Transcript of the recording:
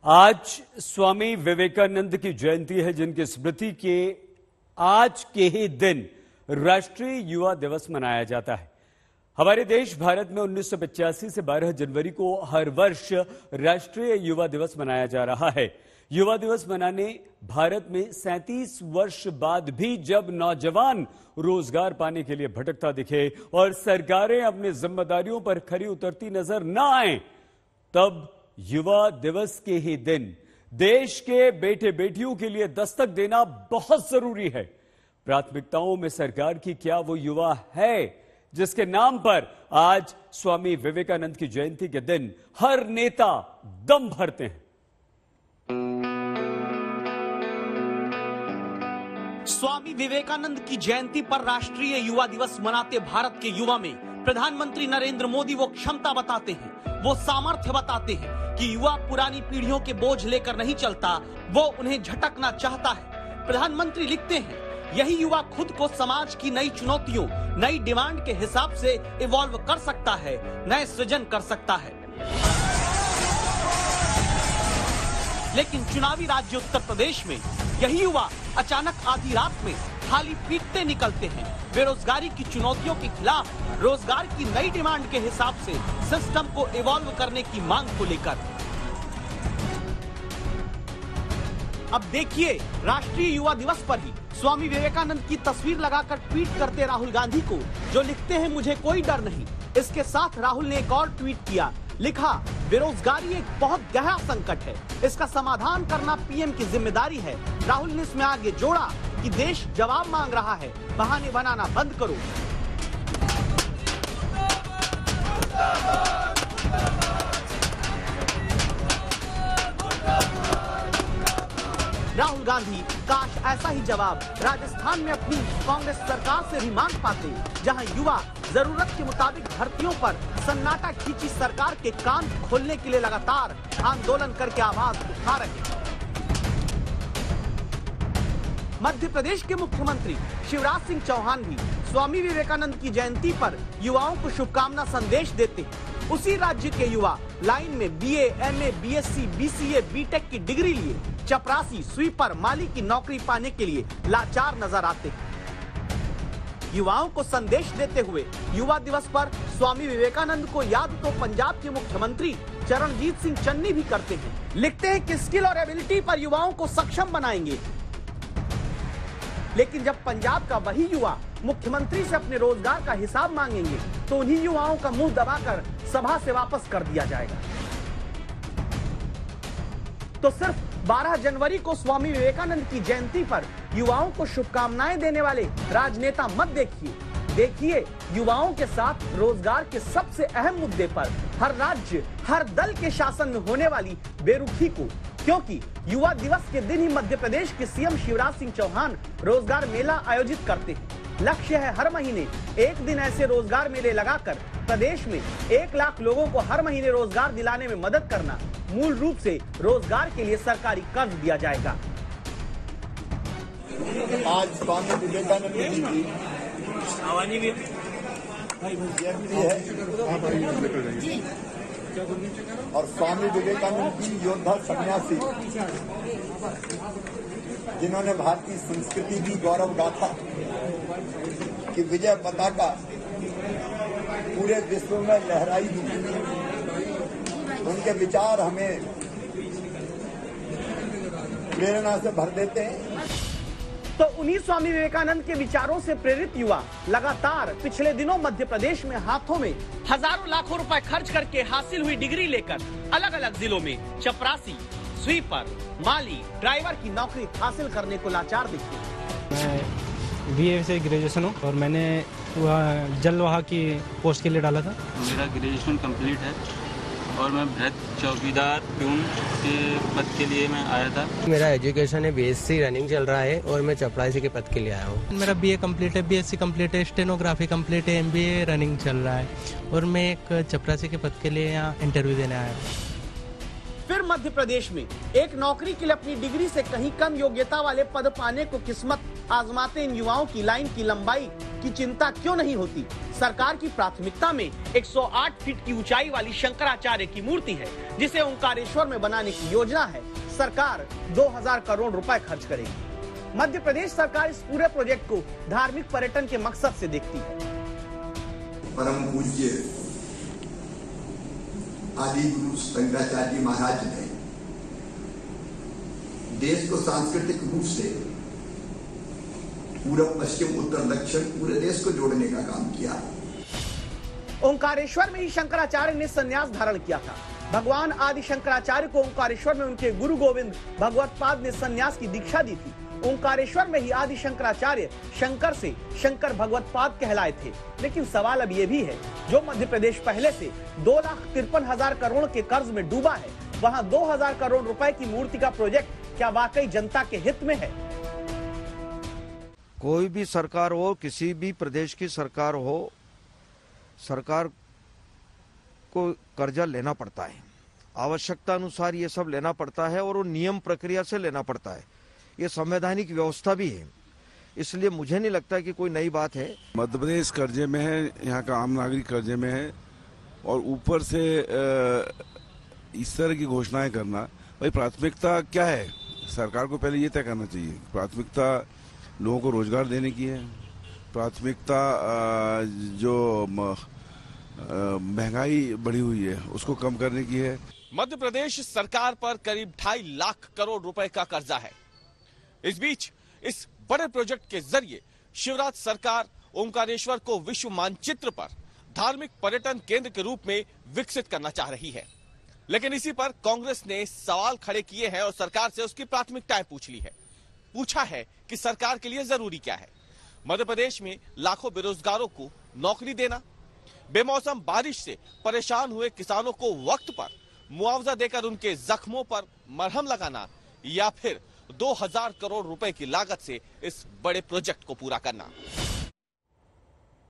आज स्वामी विवेकानंद की जयंती है, जिनकी स्मृति के आज के ही दिन राष्ट्रीय युवा दिवस मनाया जाता है। हमारे देश भारत में 1985 से 12 जनवरी को हर वर्ष राष्ट्रीय युवा दिवस मनाया जा रहा है। युवा दिवस मनाने भारत में 37 वर्ष बाद भी जब नौजवान रोजगार पाने के लिए भटकता दिखे और सरकारें अपनी जिम्मेदारियों पर खरी उतरती नजर न आए, तब युवा दिवस के ही दिन देश के बेटे बेटियों के लिए दस्तक देना बहुत जरूरी है। प्राथमिकताओं में सरकार की क्या वो युवा है जिसके नाम पर आज स्वामी विवेकानंद की जयंती के दिन हर नेता दम भरते हैं। स्वामी विवेकानंद की जयंती पर राष्ट्रीय युवा दिवस मनाते भारत के युवा में प्रधानमंत्री नरेंद्र मोदी वो क्षमता बताते हैं, वो सामर्थ्य बताते हैं कि युवा पुरानी पीढ़ियों के बोझ लेकर नहीं चलता, वो उन्हें झटकना चाहता है। प्रधानमंत्री लिखते हैं, यही युवा खुद को समाज की नई चुनौतियों, नई डिमांड के हिसाब से इवॉल्व कर सकता है, नए सृजन कर सकता है। लेकिन चुनावी राज्य उत्तर प्रदेश में यही युवा अचानक आधी रात में थाली पीटते निकलते हैं। बेरोजगारी की चुनौतियों के खिलाफ रोजगार की नई डिमांड के हिसाब से सिस्टम को इवॉल्व करने की मांग को लेकर। अब देखिए, राष्ट्रीय युवा दिवस पर ही स्वामी विवेकानंद की तस्वीर लगाकर ट्वीट करते राहुल गांधी को, जो लिखते हैं मुझे कोई डर नहीं। इसके साथ राहुल ने एक और ट्वीट किया, लिखा बेरोजगारी एक बहुत गहरा संकट है, इसका समाधान करना पीएम की जिम्मेदारी है। राहुल ने इसमें आगे जोड़ा कि देश जवाब मांग रहा है, बहाने बनाना बंद करो। राहुल गांधी काश ऐसा ही जवाब राजस्थान में अपनी कांग्रेस सरकार से भी मांग पाते, जहां युवा जरूरत के मुताबिक भर्तियों पर सन्नाटा खींची सरकार के कान खोलने के लिए लगातार आंदोलन करके आवाज उठा रहे हैं। मध्य प्रदेश के मुख्यमंत्री शिवराज सिंह चौहान भी स्वामी विवेकानंद की जयंती पर युवाओं को शुभकामना संदेश देते हैं। उसी राज्य के युवा लाइन में BA, MA, BSc, BCA, BTech की डिग्री लिए चपरासी, स्वीपर, माली की नौकरी पाने के लिए लाचार नजर आते हैं। युवाओं को संदेश देते हुए युवा दिवस पर स्वामी विवेकानंद को याद तो पंजाब के मुख्यमंत्री चरणजीत सिंह चन्नी भी करते हैं। लिखते हैं कि स्किल और एबिलिटी पर युवाओं को सक्षम बनाएंगे। लेकिन जब पंजाब का वही युवा मुख्यमंत्री से अपने रोजगार का हिसाब मांगेंगे, तो उन्हीं युवाओं का मुंह दबाकर सभा से वापस कर दिया जाएगा। तो सिर्फ 12 जनवरी को स्वामी विवेकानंद की जयंती पर युवाओं को शुभकामनाएं देने वाले राजनेता मत देखिए, देखिए युवाओं के साथ रोजगार के सबसे अहम मुद्दे पर हर राज्य, हर दल के शासन में होने वाली बेरुखी को। क्योंकि युवा दिवस के दिन ही मध्य प्रदेश के सीएम शिवराज सिंह चौहान रोजगार मेला आयोजित करते हैं। लक्ष्य है हर महीने एक दिन ऐसे रोजगार मेले लगाकर प्रदेश में 1 लाख लोगों को हर महीने रोजगार दिलाने में मदद करना। मूल रूप से रोजगार के लिए सरकारी कर्ज दिया जाएगा। आज स्वामी विवेकानंद जी की जयंती है और स्वामी विवेकानंद जी योद्धा सन्यासी, जिन्होंने भारतीय संस्कृति की गौरव गाथा की विजय पताका पूरे विश्व में लहराई दी। उनके विचार हमें प्रेरणा से भर देते हैं। तो उन्हीं स्वामी विवेकानंद के विचारों से प्रेरित युवा लगातार पिछले दिनों मध्य प्रदेश में हाथों में हजारों लाखों रुपए खर्च करके हासिल हुई डिग्री लेकर अलग अलग जिलों में चपरासी, स्वीपर, माली, ड्राइवर की नौकरी हासिल करने को लाचार दिखे। मैं बीए से ग्रेजुएशन हूँ और मैंने जलवाहा की पोस्ट के लिए डाला था। मेरा ग्रेजुएशन कंप्लीट है और मैं भ्रत चौकीदार प्यून के पद के लिए मैं आया था। मेरा एजुकेशन है बीएससी रनिंग चल रहा है और मैं चपरासी के पद के लिए आया हूँ। मेरा बीए कंप्लीट है, बीएससी कंप्लीट है, स्टेनोग्राफी कंप्लीट है, एमबीए रनिंग चल रहा है और मैं एक चपरासी के पद के लिए यहाँ इंटरव्यू देने आया हूँ। फिर मध्य प्रदेश में एक नौकरी के लिए अपनी डिग्री से कहीं कम योग्यता वाले पद पाने को किस्मत आजमाते इन युवाओं की लाइन की लंबाई की चिंता क्यों नहीं होती? सरकार की प्राथमिकता में 108 फीट की ऊंचाई वाली शंकराचार्य की मूर्ति है, जिसे ओंकारेश्वर में बनाने की योजना है। सरकार 2000 करोड़ रुपए खर्च करेगी। मध्य प्रदेश सरकार इस पूरे प्रोजेक्ट को धार्मिक पर्यटन के मकसद से देखती है। परम पूज्य आदि गुरु शंकराचार्य जी महाराज ने देश को सांस्कृतिक रूप से पूर्व पश्चिम उत्तर दक्षिण पूरे देश को जोड़ने का काम किया। ओंकारेश्वर में ही शंकराचार्य ने संन्यास धारण किया था। भगवान आदि शंकराचार्य को ओंकारेश्वर में उनके गुरु गोविंद भगवत्पाद ने संन्यास की दीक्षा दी थी। ओंकारेश्वर में ही आदि शंकराचार्य शंकर से शंकर भगवत्पाद कहलाए थे। लेकिन सवाल अब ये भी है, जो मध्य प्रदेश पहले से 2,53,000 करोड़ के कर्ज में डूबा है, वहां 2000 करोड़ रुपए की मूर्ति का प्रोजेक्ट क्या वाकई जनता के हित में है? कोई भी सरकार हो, किसी भी प्रदेश की सरकार हो, सरकार को कर्जा लेना पड़ता है। आवश्यकता अनुसार ये सब लेना पड़ता है और वो नियम प्रक्रिया से लेना पड़ता है। ये संवैधानिक व्यवस्था भी है, इसलिए मुझे नहीं लगता कि कोई नई बात है। मध्य प्रदेश कर्जे में है, यहाँ का आम नागरिक कर्जे में है और ऊपर से इस तरह की घोषणाएं करना, भाई प्राथमिकता क्या है? सरकार को पहले ये तय करना चाहिए। प्राथमिकता लोगों को रोजगार देने की है, प्राथमिकता जो महंगाई बढ़ी हुई है उसको कम करने की है। मध्य प्रदेश सरकार पर करीब 2.5 लाख करोड़ रुपए का कर्जा है। इस बीच इस बड़े प्रोजेक्ट के जरिए शिवराज सरकार ओंकारेश्वर को विश्व मानचित्र पर धार्मिक पर्यटन केंद्र के रूप में विकसित करना चाह रही है। लेकिन इसी पर कांग्रेस ने सवाल खड़े किए हैं और सरकार से उसकी प्राथमिकताएं पूछ ली है। पूछा है कि सरकार के लिए जरूरी क्या है। मध्य प्रदेश में लाखों बेरोजगारों को नौकरी देना, बेमौसम बारिश से परेशान हुए किसानों को वक्त पर मुआवजा देकर उनके जख्मों पर मरहम लगाना, या फिर 2000 करोड़ रुपए की लागत से इस बड़े प्रोजेक्ट को पूरा करना।